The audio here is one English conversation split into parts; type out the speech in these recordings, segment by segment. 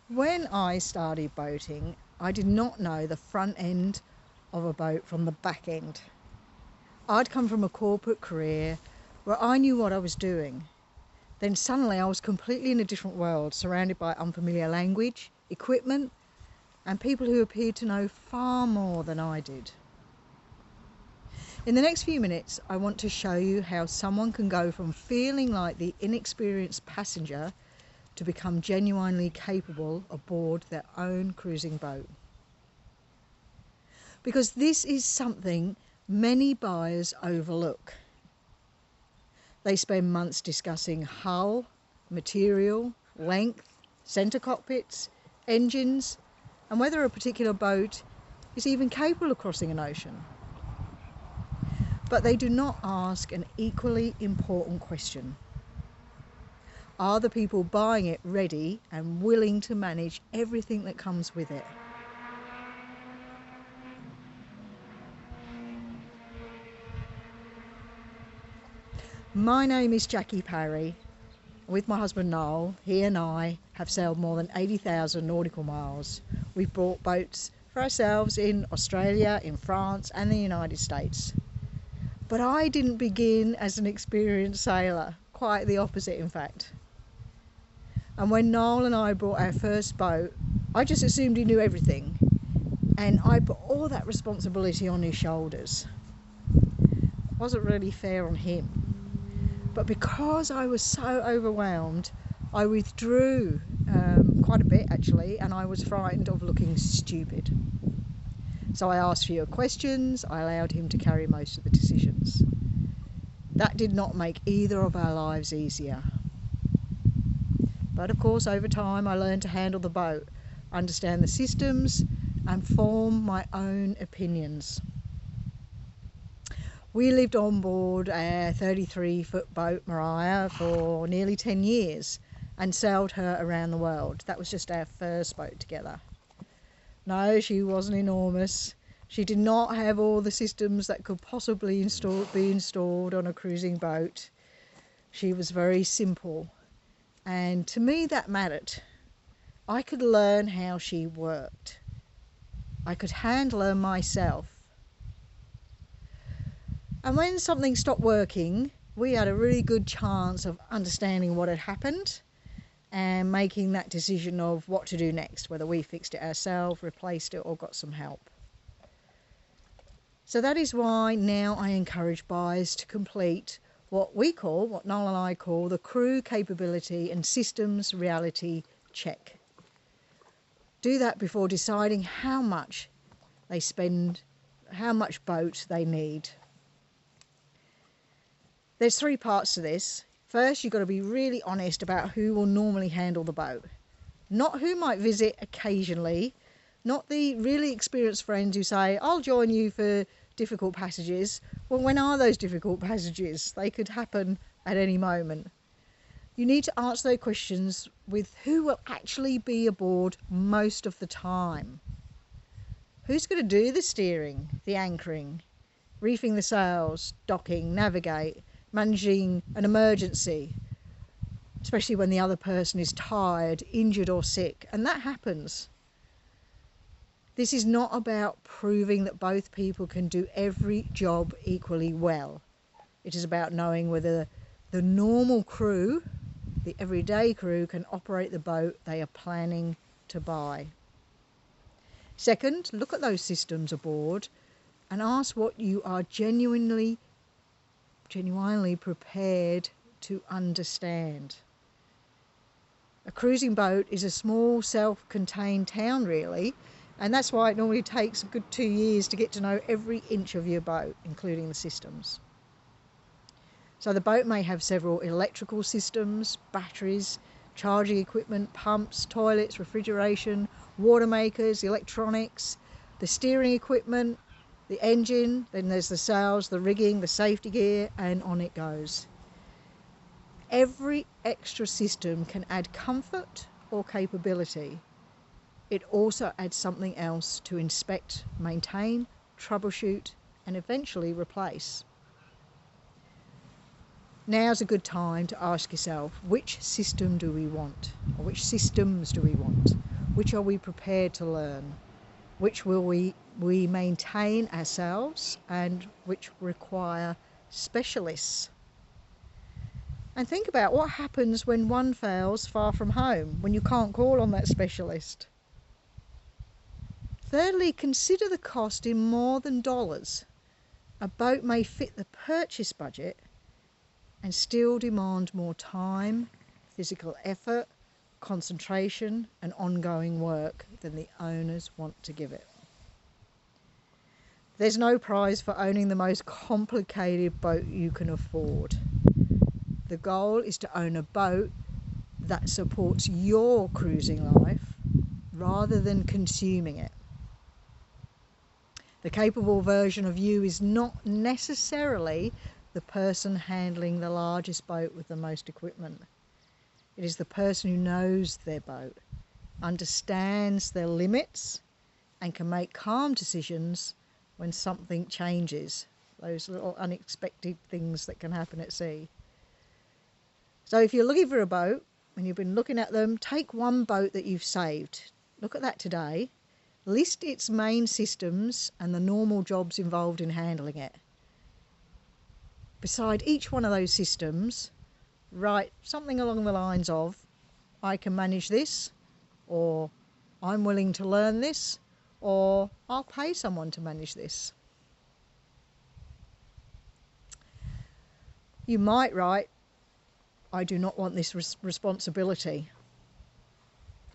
When I started boating, I did not know the front end of a boat from the back end. I'd come from a corporate career where I knew what I was doing. Then suddenly I was completely in a different world, surrounded by unfamiliar language, equipment, and people who appeared to know far more than I did. In the next few minutes, I want to show you how someone can go from feeling like the inexperienced passenger to become genuinely capable aboard their own cruising boat. Because this is something many buyers overlook. They spend months discussing hull, material, length, centre cockpits, engines, and whether a particular boat is even capable of crossing an ocean. But they do not ask an equally important question. Are the people buying it ready and willing to manage everything that comes with it? My name is Jackie Parry. With my husband Noel, he and I have sailed more than 80,000 nautical miles. We've bought boats for ourselves in Australia, in France and the United States. But I didn't begin as an experienced sailor, quite the opposite in fact. And when Noel and I bought our first boat, I just assumed he knew everything, and I put all that responsibility on his shoulders. It wasn't really fair on him. But because I was so overwhelmed, I withdrew quite a bit actually, and I was frightened of looking stupid. So I asked fewer questions, I allowed him to carry most of the decisions. That did not make either of our lives easier. But of course, over time, I learned to handle the boat, understand the systems, and form my own opinions. We lived on board a 33-foot boat, Mariah, for nearly 10 years and sailed her around the world. That was just our first boat together. No, she wasn't enormous. She did not have all the systems that could possibly be installed on a cruising boat. She was very simple. And to me that mattered. I could learn how she worked. I could handle her myself. And when something stopped working, we had a really good chance of understanding what had happened and making that decision of what to do next, whether we fixed it ourselves, replaced it, or got some help. So that is why now I encourage buyers to complete what Noel and I call the crew capability and systems reality check. Do that before deciding how much they spend, how much boat they need. There's 3 parts to this. First, you've got to be really honest about who will normally handle the boat. Not who might visit occasionally, not the really experienced friends who say, I'll join you for difficult passages. Well, when are those difficult passages? They could happen at any moment. You need to answer those questions with who will actually be aboard most of the time. Who's going to do the steering, the anchoring, reefing the sails, docking, navigate, managing an emergency, especially when the other person is tired, injured or sick, and that happens. This is not about proving that both people can do every job equally well. It is about knowing whether the normal crew, the everyday crew, can operate the boat they are planning to buy. Second, look at those systems aboard and ask what you are genuinely prepared to understand. A cruising boat is a small self-contained town really, and that's why it normally takes a good 2 years to get to know every inch of your boat, including the systems. So the boat may have several electrical systems, batteries, charging equipment, pumps, toilets, refrigeration, water makers, electronics, the steering equipment, the engine, then there's the sails, the rigging, the safety gear, and on it goes. Every extra system can add comfort or capability. It also adds something else to inspect, maintain, troubleshoot, and eventually replace. Now's a good time to ask yourself, which system do we want? Or which systems do we want? Which are we prepared to learn? Which will we maintain ourselves, and which require specialists? And think about what happens when one fails far from home, when you can't call on that specialist. Thirdly, consider the cost in more than dollars. A boat may fit the purchase budget and still demand more time, physical effort, concentration, and ongoing work than the owners want to give it. There's no prize for owning the most complicated boat you can afford. The goal is to own a boat that supports your cruising life rather than consuming it. The capable version of you is not necessarily the person handling the largest boat with the most equipment. It is the person who knows their boat, understands their limits, and can make calm decisions when something changes, those little unexpected things that can happen at sea. So if you're looking for a boat and you've been looking at them, take one boat that you've saved. Look at that today. List its main systems and the normal jobs involved in handling it. Beside each one of those systems, write something along the lines of, I can manage this, or I'm willing to learn this, or I'll pay someone to manage this. You might write, I do not want this responsibility.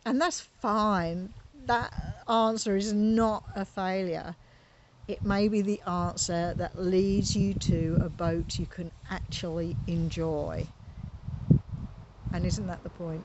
And that's fine. That answer is not a failure. It may be the answer that leads you to a boat you can actually enjoy. And isn't that the point?